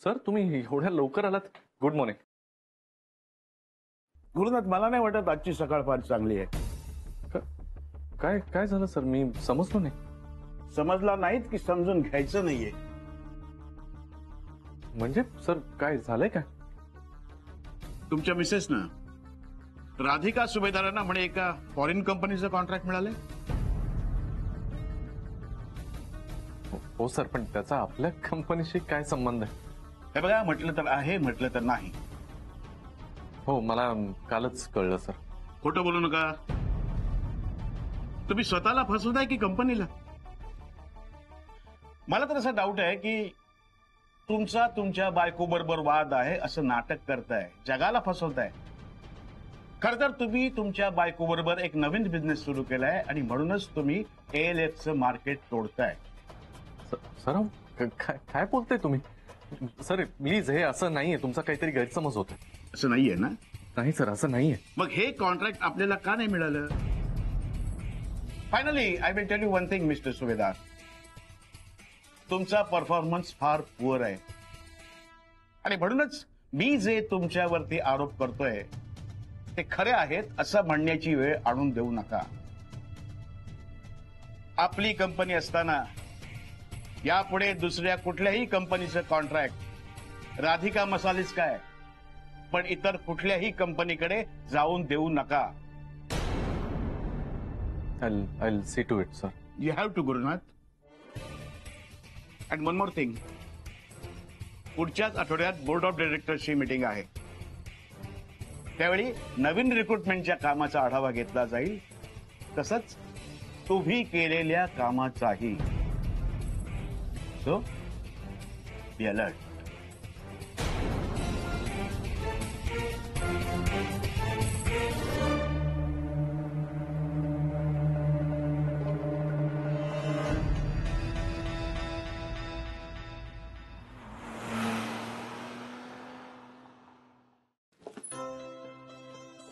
Sir तुम्ही एवढ्या लवकर आलात. Good morning. गुरुनाथ, मला नाही वाटत आजची सकाळ फार चांगली आहे. काय काय झालं सर? मी समजलो नाही. समजला नाहीत की समजून घ्यायचं नाहीये. म्हणजे सर काय झालंय काय? तुमच्या मिसेस ना राधिका सुभेदारांना म्हणे एका फॉरेन कंपनीचं कॉन्ट्रॅक्ट मिळालंय. हो सर, पण त्याचा आपल्या कंपनीशी काय संबंध आहे? हे बघा, म्हटलं तर आहे, म्हटलं तर नाही. हो, मला कालच कळलं सर. खोटं बोलू नका. तुम्ही स्वतःला फसवताय की कंपनीला? मला तर असा डाऊट आहे की तुमचा तुमच्या बायको बरोबर वाद आहे असं नाटक करताय, जगाला फसवताय. खर तर तुम्ही तुमच्या बायको बरोबर एक नवीन बिझनेस सुरू केलाय आणि म्हणूनच तुम्ही ALFचं मार्केट तोडताय. सर काय बोलताय तुम्ही? सर प्लीज, हे असं नाहीये. तुमचा काहीतरी गैरसमज होतो. असं नाहीये ना? नाही सर, असं नाहीये. मग हे कॉन्ट्रॅक्ट आपल्याला का नाही मिळालं? Finally I will tell you one thing mister Subhedar, तुमचा परफॉर्मन्स फार पुअर आहे आणि म्हणूनच मी जे तुमच्यावरती आरोप करतोय ते खरे आहेत असं म्हणण्याची वेळ आणून देऊ नका. आपली कंपनी असताना यापुढे दुसऱ्या कुठल्याही कंपनीचं कॉन्ट्रॅक्ट राधिका मसालीच काय पण इतर कुठल्याही कंपनीकडे जाऊन देऊ नका. I'll see to it, sir. You have to, Gurunath. And one more thing. पुढच्याच आठवड्यात बोर्ड ऑफ डायरेक्टर्सची मीटिंग आहे. त्यावेळी नवीन रिक्रुटमेंटच्या कामाचा आढावा घेतला जाईल, तसंच तुम्ही केलेल्या कामाचाही. So be alert.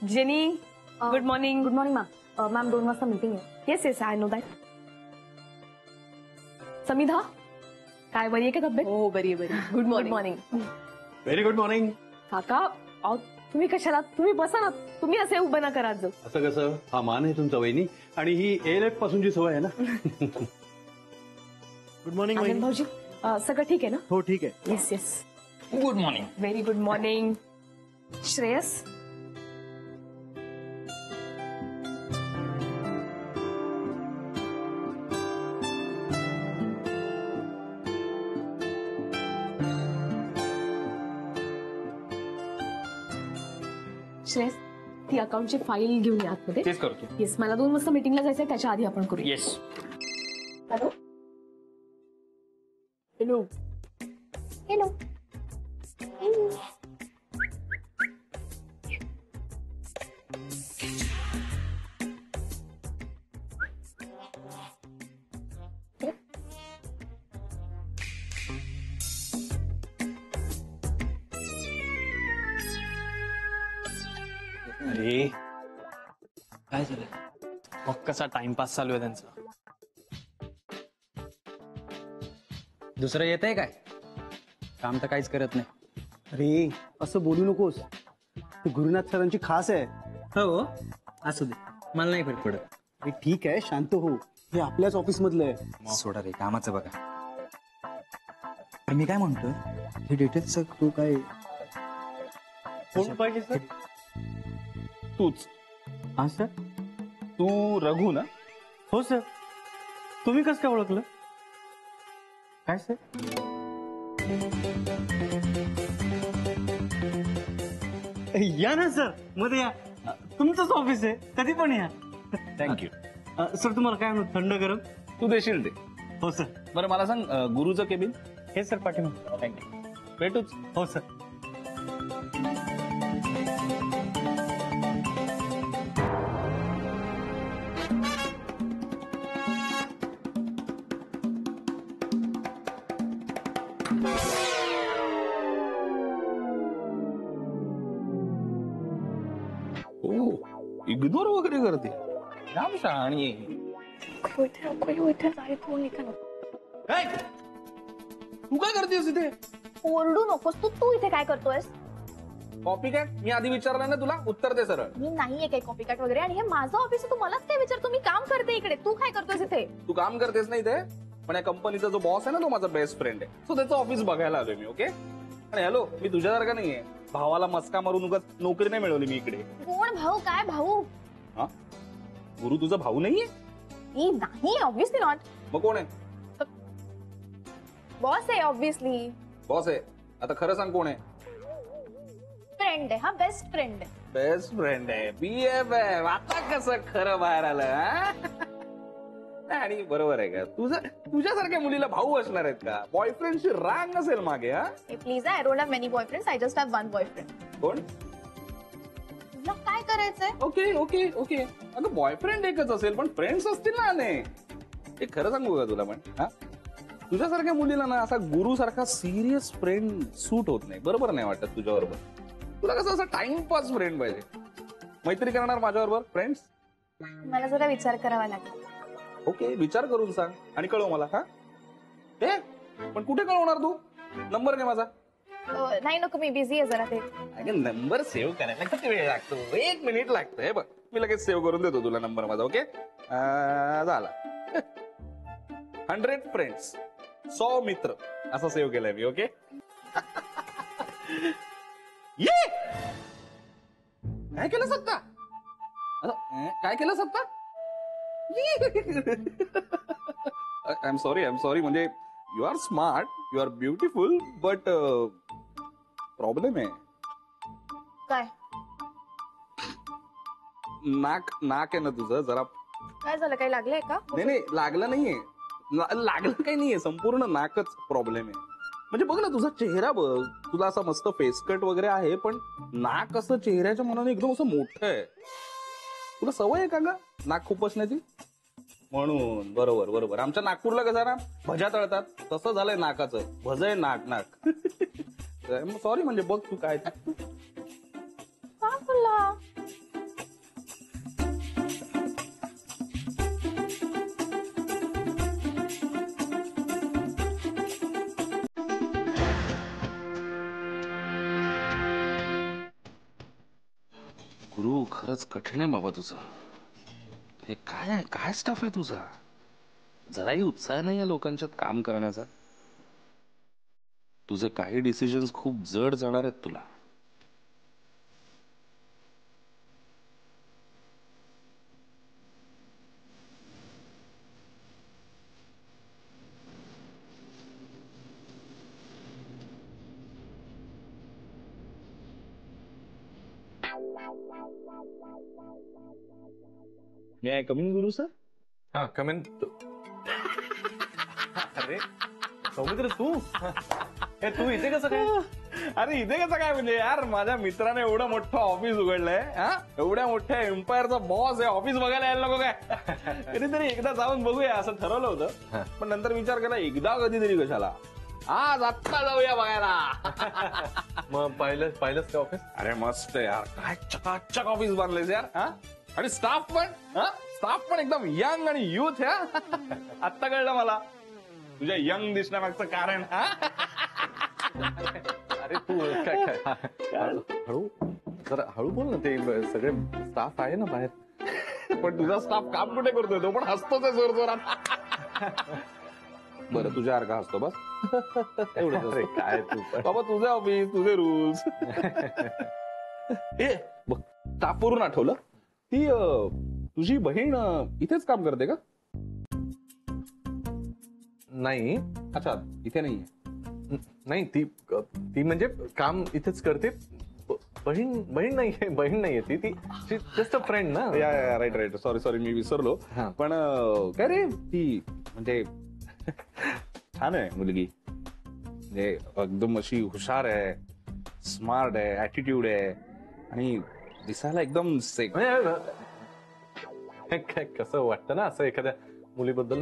Jenny, good morning. Good morning ma'am. Ma'am 2 वाजता मीटिंग आहे. Yes yes, I know that. Samidha, काय बरी आहे का तब्येत? हो, बरी बरी. Good morning. Very good morning. काका, अहो, तुम्ही कशाला? तुम्ही बसा ना. तुम्ही असे उभं ना करा. असं कसं? हा मान आहे तुमचा वहिनी, आणि ही ALF पासूनची सवय आहे ना. गुड मॉर्निंग आनंद भाऊजी, सगळं ठीक आहे ना? हो ठीक आहे. Yes yes. Good morning. Very good morning. Shreyas, Shreyas, ती अकाउंटची फाईल घेऊन या आतमध्ये. तेच करतो. येस, मला 2 वाजता मीटिंगला जायचंय, त्याच्या आधी आपण करू. येस. Hello hello hello. अरे काय झालं? मग कसा टाइमपास चालू आहे त्यांचा? दुसरं येत आहे काय? काम तर काहीच करत नाही. अरे असं बोलू नकोस. तू गुरुनाथ सरांची खास आहे. हो, असू दे, मला नाही फरक पडत. अरे ठीक आहे, शांत हो. हे आपल्याच ऑफिस मधलं आहे. सोडा रे, कामाचं बघा. मी काय म्हणतोय, हे डिटेल्स तू काय? कोण पाहिजे सर? तूच. हा सर. तू रघु ना? हो सर. तुम्ही कसं काय ओळखलं? काय सर? या ना सर, मध्ये या. तुमचंच ऑफिस आहे, कधी पण या. थँक्यू. सर तुम्हाला काय म्हणू, थंड गरम? तू देशील ते. हो सर. बरं मला सांग, गुरुचं केबिन? हे सर पाठीमागे. थँक्यू. भेटूच. हो सर. इग्नोर वगैरे करते. जाम शहाणी आहे. तू काय करतेस इथे? ओरडू नकोस तू तू इथे काय करतोयस? कॉपी कॅट मी आधी विचारलं ना तुला उत्तर दे सरळ. मी नाहीये काही कॉपीकॅट वगैरे आणि हे माझं ऑफिस आहे. तू मलाच काय विचारतो? मी काम करते इकडे. तू काय करतोयस इथे? तू काम करतेस नाही ते पण या कंपनीचा जो बॉस आहे ना तो माझा बेस्ट फ्रेंड आहे. सो त्याचं ऑफिस बघायला आलोय मी. ओके आणि हॅलो मी तुझ्यासारखा नाहीये भावाला मस्का मारून उगाच नोकरी नाही मिळवली मी इकडे. कोण भाऊ? काय भाऊ? हा गुरु तुझा भाऊ नाहीये? मी नाही, ऑब्व्हियसली नॉट. मग कोण आहे? बॉस आहे ऑब्व्हियसली. बॉस आहे. आता खरं सांग कोण आहे? फ्रेंड आहे हा, बेस्ट फ्रेंड आहे. बेस्ट फ्रेंड आहे BF आहे. आता कसं खरं बाहेर आलं हा? आणि बरोबर आहे का तुझ्यासारख्या मुलीला भाऊ असणार आहेत का? बॉयफ्रेंडची रांग नसेल मागे. हा please I don't have many boyfriends. I just have one boyfriend. कोण? तुला काय करायचंय? ओके ओके ओके अगं बॉयफ्रेंड एकच असेल पण फ्रेंड्स असतील ना अनेक. हे खरं सांगू का तुला पण हा तुझ्यासारख्या मुलीला ना असा गुरु सारखा सिरियस फ्रेंड सूट होत नाही. बरोबर नाही वाटत तुझ्याबरोबर. तुला कसं असं टाइमपास फ्रेंड पाहिजे. मैत्री करणार माझ्याबरोबर फ्रेंड्स? मला जरा विचार करावा लागेल. ओके विचार करून सांग आणि कळव मला. हा ते पण कुठे कळवणार तू? नंबर घे माझा. नाही नको, मी बिझी आहे जरा. ते अगं नंबर सेव्ह करायला किती वेळ लागतो? 1 मिनिट लागतंय बघ. मी लगेच सेव्ह करून देतो तुला नंबर माझा. ओके झाला. 100 फ्रेंड्स 100 मित्र असं सेव्ह केलंय मी. ओके ये काय केलं सत्ता? काय केलं सत्ता? आय एम सॉरी म्हणजे you are smart you are beautiful but problem आहे. काय नाक आहे ना तुझं जरा. काय झालं? काही लागलंय का? नाही लागलं नाहीये. लागलं काही नाहीये. संपूर्ण नाकच प्रॉब्लेम आहे. म्हणजे बघ ना तुझा चेहरा बघ. तुला असा मस्त फेसकट वगैरे आहे पण नाक असं चेहऱ्याच्या मनाने एकदम असं मोठं आहे. तुला सवय आहे का ग नाक खुपसण्याची? म्हणून बरोबर आमच्या नागपूरला कसं ना भज्या तळतात तसं झालंय नाकाचं. भज आहे नाक. सॉरी म्हणजे बघ तू काय बोलला? गुरु खरंच कठीण आहे बाबा तुझं. हे काय स्टाफ आहे तुझा? जराही उत्साह नाही या लोकांच्यात काम करण्याचा. तुझे काही डिसिजन्स खूप जड जाणार आहेत तुला. मी कमिंग गुरु सर? हा कमेन. अरे सौमित्र तू हे तू इथे कसं काय? अरे इथे कसं काय म्हणजे यार माझ्या मित्राने एवढं मोठं ऑफिस उघडलंय. हा एवढ्या मोठ्या एम्पायरचा बॉस आहे. ऑफिस बघायला यायला नको काय? कधीतरी एकदा जाऊन बघूया असं ठरवलं होतं पण नंतर विचार केला एकदा कधीतरी कशाला. आज आत्ता जाऊया बघायला. मग पाहिलंच ते ऑफिस? अरे मस्त यार काय चकाचक ऑफिस बांधलेस यार. हा आणि स्टाफ पण एकदम यंग आणि युथ. ह्या आत्ता कळलं मला तुझ्या यंग दिसण्यामागचं कारण. अरे तू काय हळू जरा हळू बोल ना. ते सगळे स्टाफ आहे ना बाहेर. पण तुझा स्टाफ काम कुठे करतोय? तो पण हसतोच आहे जोरजोरात. बरं तुझ्या अर्धा हसतो बस एवढं. अरे काय तू पण. बाबा तुझं ऑफिस तुझे रूल्स. ए बघ स्टाफ वरून आठवलं ती तुझी बहीण इथेच काम करते का? नाही. अच्छा इथे नाहीये. नाही ती म्हणजे काम इथेच करते. बहीण नाहीये ती जस्ट अ फ्रेंड ना. या राईट सॉरी मी विसरलो. पण काय रे ती म्हणजे छान आहे मुलगी. म्हणजे एकदम अशी हुशार आहे स्मार्ट आहे ऍटिट्यूड आहे आणि दिसायला एकदम कसं वाटतं ना असं एखाद्या मुलीबद्दल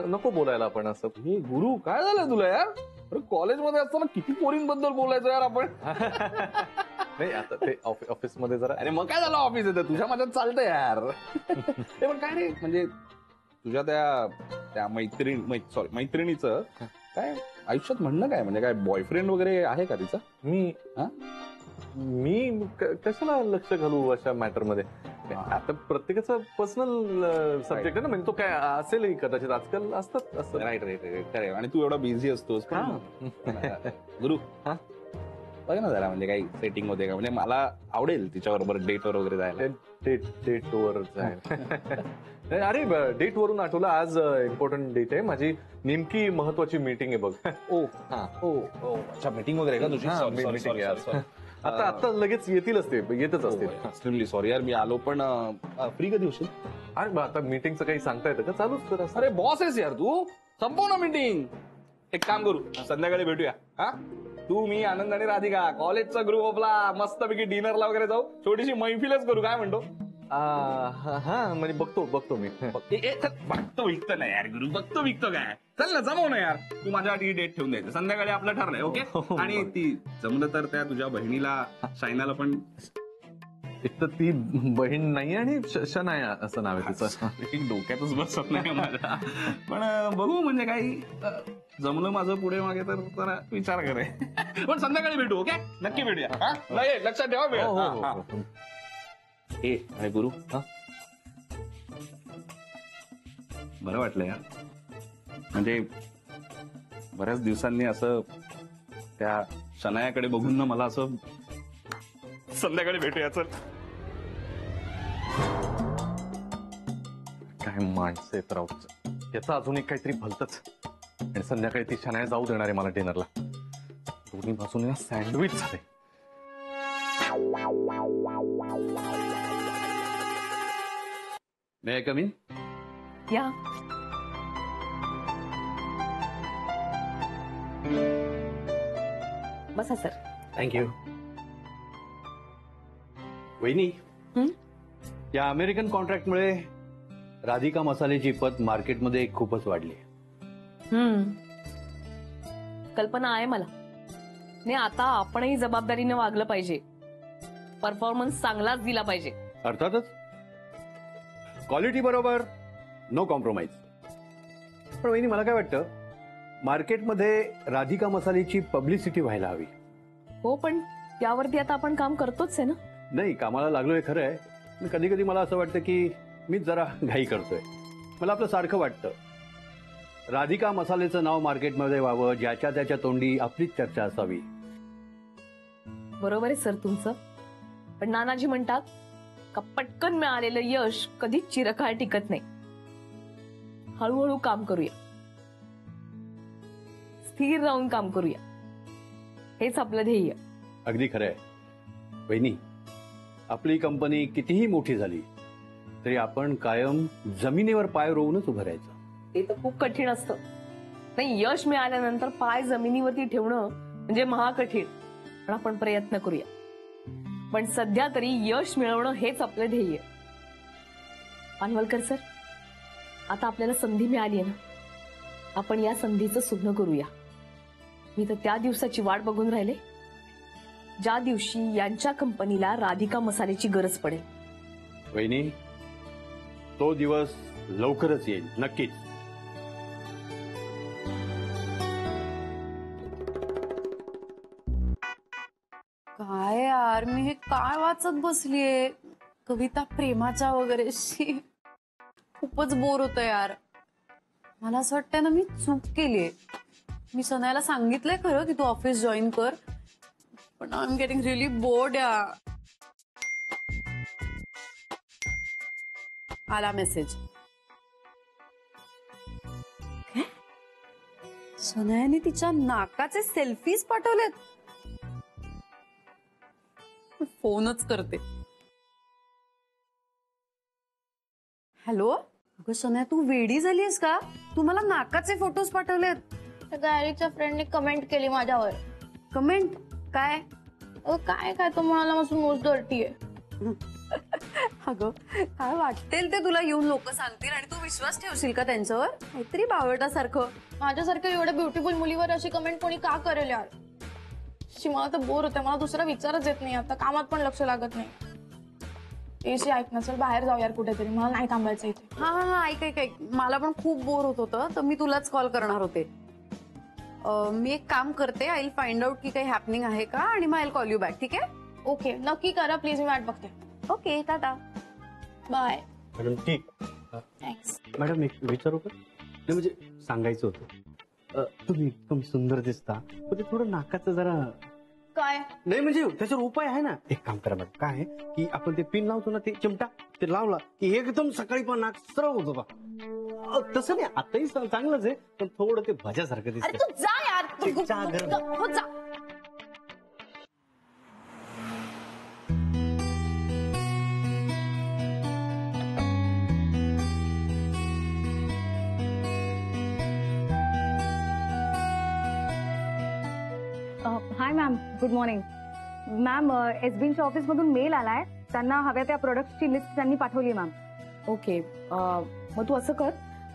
नको बोलायला आपण असं. हे गुरु काय झालं तुला यार? अरे कॉलेजमध्ये असताना किती पोरींबद्दल बोलायचं यार आपण. नाही आता ते ऑफिसमध्ये जरा. अरे मग काय झालं ऑफिस येतं तुझ्या माझ्यात चालतं यार. ते पण काय रे म्हणजे तुझ्या त्या मैत्रिणीचं काय आयुष्यात म्हणणं काय, म्हणजे काय बॉयफ्रेंड वगैरे आहे का तिचा? मी कशाला लक्ष घालू अशा मॅटर मध्ये? आता प्रत्येकाचा पर्सनल सब्जेक्ट आहे ना, म्हणजे तो काय असेलही कदाचित, आजकाल असतात असं. राईट. आणि तू एवढा बिझी असतोस गुरु. बघ ना जरा, म्हणजे काही सेटिंग होते का? म्हणजे मला आवडेल तिच्याबरोबर डेटवर वगैरे जायला. डेटवर जायला अरे डेट वरून आठवलं, आज इम्पॉर्टंट डेट आहे माझी, नेमकी महत्वाची मीटिंग आहे बघ. अच्छा, मीटिंग वगैरे का तुझी? मीटिंग आहे आता लगेच येतीलच, ते येतच असतील. एक्स्ट्रीमली सॉरी यार, मी आलो, पण फ्री कधी होशील? अरे आता मीटिंगचं काही सांगता येतं का? चालूच कर. अरे बॉस आहेस यार तू, संपव ना मीटिंग. एक काम करू, संध्याकाळी भेटूया. हा, तू, मी, आनंद आणि राधिका, कॉलेजचा ग्रुप आपला, मस्तपैकी डिनरला वगैरे जाऊ, छोटीशी मैफिलच करू, काय म्हणतो? हा म्हणजे बघतो मी. बघतो विकतो ना यार गुरु, बघतो विकतो काय? चल ना, जमव ना यार. तू माझ्यासाठी डेट ठेवून द्यायचं, संध्याकाळी आपलं ठरलंय. ओके. आणि ती जमलं तर त्या तुझ्या बहिणीला, शायनाला पण. एक तर ती बहीण नाही आणि शनाया असं नाव आहे तिचं. डोक्यातच बसत नाही माझ्या. पण बघू, म्हणजे काही जमलं माझं पुढे मागे तर जरा विचार करे. पण संध्याकाळी भेटू. ओके, नक्की भेटूया. लक्षात ठेवा वेळ. आणि गुरु, बरं वाटलं यार, म्हणजे बऱ्याच दिवसांनी असं त्या शनायाकडे बघून ना मला असं, संध्याकाळी भेटूया. चल. काय माणसं आहेत राव, याचं अजून एक काहीतरी भलतच. आणि संध्याकाळी ती शनाया जाऊ देणार आहे मला डिनरला. दोन्ही बाजूने सँडविच झाले. मे आय कम इन? या. बसा सर. थँक्यू. वहिनी, या अमेरिकन कॉन्ट्रॅक्टमुळे राधिका मसाल्याची पत मार्केटमध्ये खूपच वाढली. कल्पना आहे मला. नाही, आता आपणही जबाबदारीने वागलं पाहिजे, परफॉर्मन्स चांगलाच दिला पाहिजे. अर्थातच, क्वालिटी बरोबर, नो कॉम्प्रोमाइज. पण वहिनी, मला काय वाटतं, मार्केटमध्ये राधिका मसाल्याची पब्लिसिटी व्हायला हवी. हो, पण यावरती आता आपण काम करतोच आहे ना. नाही, कामाला लागलोय खरं आहे. पण कधी कधी मला असं वाटतं की मीच जरा घाई करतोय. मला आपलं सारखं वाटतं राधिका मसाल्याचं नाव मार्केटमध्ये व्हावं, ज्याच्या त्याच्या तोंडी आपलीच चर्चा असावी. बरोबर आहे सर तुमचं. पण नानाजी म्हणतात का पटकन मिळालेलं यश कधीच चिरकाळ टिकत नाही. हळूहळू काम करूया, स्थिर राहून काम करूया, हेच आपलं ध्येय. अगदी खरं आहे वहिनी. आपली कंपनी कितीही मोठी झाली तरी आपण कायम जमिनीवर पाय रोवूनच उभं राहायचं. ते तर खूप कठीण असतं. नाही, यश मिळाल्यानंतर पाय जमिनीवरती ठेवणं म्हणजे महाकठीण. पण आपण प्रयत्न करूया. पण सध्या तरी यश मिळवणं हेच आपलं ध्येय. पानवलकर सर, आता आपल्याला संधी मिळाली आहे ना, आपण या संधीचं सुज्ञ करूया. मी तर त्या दिवसाची वाट बघून राहिले ज्या दिवशी यांच्या कंपनीला राधिका मसाल्याची गरज पडेल. वहिनी, तो दिवस लवकरच येईल, नक्कीच. काय यार, मी हे काय वाचत बसलीये, कविता प्रेमाच्या वगैरे. खूपच बोर होतं यार. मला असं वाटतंय ना, मी चूक केलीये. मी सनायाला सांगितलंय खरं की तू ऑफिस जॉईन कर, पण I am getting really board. आला मेसेज. सनायाने तिच्या नाकाचे सेल्फीज पाठवलेत. फोनच करते. हॅलो, अगं सनाया, तू वेडी झालीस का? तू मला नाकाचे फोटोज पाठवलेत. गायरीच्या फ्रेंडने कमेंट केली माझ्यावर. कमेंट काय? काय काय तो म्हणाला माझं नोज डर्टी आहे. अगं, काय वाटेल ते तुला येऊन लोक सांगतील आणि तू विश्वास ठेवशील का त्यांच्यावर? काहीतरी बावटासारखं. माझ्यासारख्या एवढ्या ब्युटिफुल मुलीवर अशी कमेंट कोणी का करेल यार? मला तर बोर होते. मला दुसरा विचारच येत नाही. आता कामात पण लक्ष लागत नाही. एशी ऐक ना, चल बाहेर जाऊ यार कुठेतरी, मला नाही थांबायचं इथे. हा हा हा, ऐक ऐक ऐक, मला पण खूप बोर होत होतं, तर मी तुलाच कॉल करणार होते. मी एक काम करते, आय विल फाइंड आउट की काही हॅपनिंग आहे का, आणि मग I will call you back. ठीक आहे? ओके, नक्की करा प्लीज, मी वाट बघते. ओके, टाटा. बाय. मॅडम ठीक. थँक्स. मॅडम एक विचारू का? नाही म्हणजे सांगायचं होतं, तुम्ही एकदम सुंदर दिसता, पण ते थोडं नाकाचं जरा काय? नाही म्हणजे त्याच्यावर उपाय आहे ना. एक काम करा मॅडम, काय आहे की आपण ते पिन लावतो ना, ते चिमटा ते लावला की एकदम सकाळी पण नाक सरळ होतो बा. तसं नाही, आताही चांगलंच आहे, पण थोडं ते भज्यासारखं अरे दिसतं. तू जा यार, तू जा गरम. हो जा. हाय मॅम, गुड मॉर्निंग. मॅम, एसबीच्या ऑफिसमधून मेल आलाय, त्यांना हव्या त्या प्रोडक्ट्सची लिस्ट त्यांनी पाठवली मॅम. ओके, मग तू असं कर,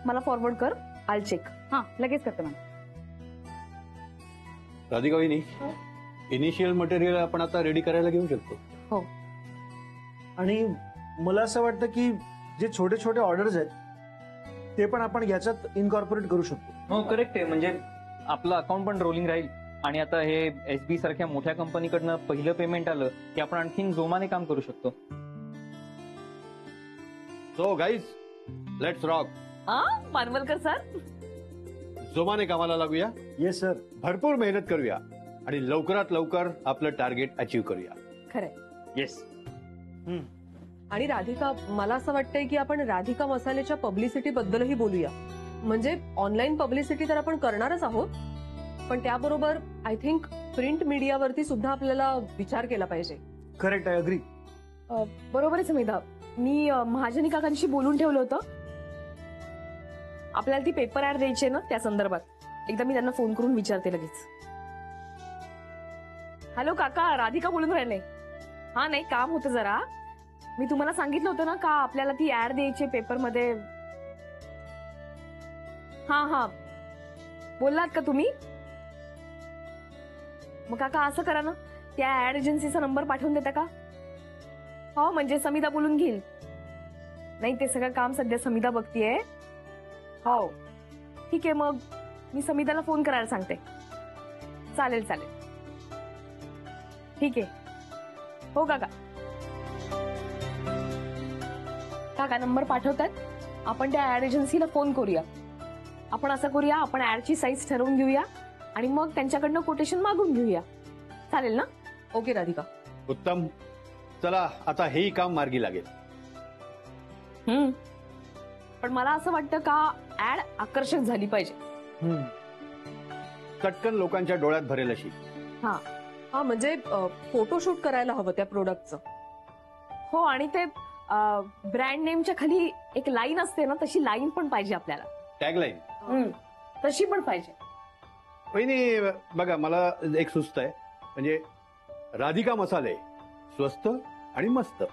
मला फॉरवर्ड कर, आल चेक. हां, लगेच करते मॅम. राधिका वहिनी, इनिशियल मटेरियल आपण आता रेडी करायला घेऊ शकतो. हो. आणि मला असं वाटतं की जे छोटे छोटे ऑर्डर्स आहेत ते पण आपण याच्यात इनकॉर्पोरेट करू शकतो. हो करेक्ट आहे, म्हणजे आपलं अकाउंट पण रोलिंग राहील. आणि आता हे एसबी सारख्या मोठ्या कंपनीकडनं पहिलं पेमेंट आलं की आपण आणखीन जोमाने काम करू शकतो. So guys, let's rock. Manavalkar sir, जोमाने कामाला लागूया. Yes sir. भरपूर मेहनत करूया आणि लवकरात लवकर आपलं टार्गेट अचीव्ह करूया. खरंय. येस. आणि राधिका, मला असं वाटतंय की आपण राधिका मसाल्याच्या पब्लिसिटी बद्दलही बोलूया. म्हणजे ऑनलाईन पब्लिसिटी तर आपण करणारच आहोत, पण त्याबरोबर आय थिंक प्रिंट मीडियावरती सुद्धा आपल्याला विचार केला पाहिजे. Correct, I agree. बरोबर आहे समिधा. मी महाजनी काकांशी बोलून ठेवलं होतं, आपल्याला ती पेपर ऍड द्यायची आहे ना, त्या संदर्भात एकदा मी त्यांना फोन करून विचारते लगेच. हॅलो काका, राधिका बोलून राहिले. हा नाही, काम होतं जरा. मी तुम्हाला सांगितलं होतं ना का आपल्याला ती ऍड द्यायची पेपरमध्ये. हा हा, बोललात का तुम्ही? मग काका असं करा ना, त्या ऍड एजन्सीचा नंबर पाठवून देता का? हो, म्हणजे समिधा बोलून घेईल. नाही, ते सगळं काम सध्या समिधा बघतीये. हो ठीक आहे, मग मी समिधाला फोन करायला सांगते. चालेल चालेल, ठीक आहे. हो काका. काका नंबर पाठवतात, आपण त्या ऍड एजन्सीला फोन करूया. आपण असं करूया, आपण ऍडची साईज ठरवून घेऊया आणि मग त्यांच्याकडनं कोटेशन मागून घेऊया. चालेल ना? ओके राधिका. उत्तम. चला आता हेही काम मार्गी लागेल. पण मला असं वाटतं का ऍड आकर्षक झाली पाहिजे. चटकन लोकांच्या डोळ्यात भरेल अशी. हा हा, म्हणजे फोटोशूट करायला हवं त्या प्रोडक्टचं. हो, आणि ते ब्रँड नेमच्या खाली एक लाईन असते ना, तशी लाईन पण पाहिजे आपल्याला. टॅगलाईन तशी पण पाहिजे. वहिनी बघा, मला एक सुचत आहे, म्हणजे राधिका मसाले स्वस्त आणि मस्त.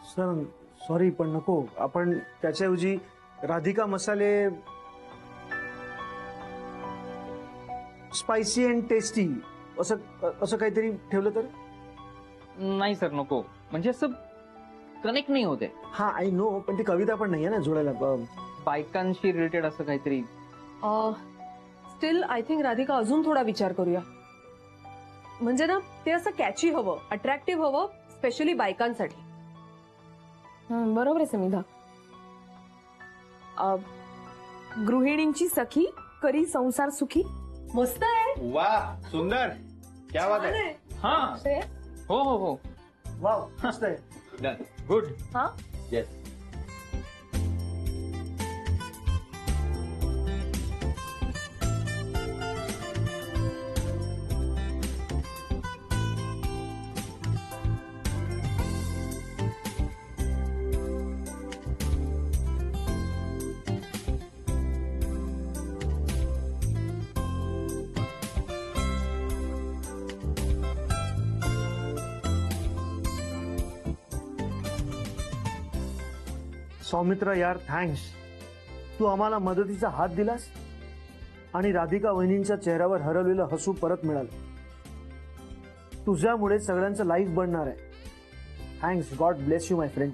सर सॉरी, पण नको. आपण त्याच्याऐवजी राधिका मसाले स्पायसी अँड टेस्टी असं काहीतरी ठेवलं तर. नाही सर, नको. म्हणजे असं कनेक्ट नाही होते. हा, आय नो, पण ती कविता पण नाहीये ना जोडायला. बायकांशी रिलेटेड असं काहीतरी. स्टील आय थिंक राधिका, अजून थोडा विचार करूया. म्हणजे ना, ते असं कॅची हवं, अट्रॅक्टिव्ह हवं, स्पेशली बायकांसाठी. बरोबर आहे समिधा. गृहिणींची सखी करी संसार सुखी. मस्त आहे. वा, सुंदर. क्या बात आहे. हा, हो हो हो, वाव, मस्त आहे. डन. गुड. हा, येस. सौमित्र यार, थँक्स. तू आम्हाला मदतीचा हात दिलास आणि राधिका वहिनींच्या चेहऱ्यावर हरवलेलं हसू परत मिळालं. तुझ्यामुळे सगळ्यांचं लाईफ बनणार आहे. Thanks, God bless you my friend.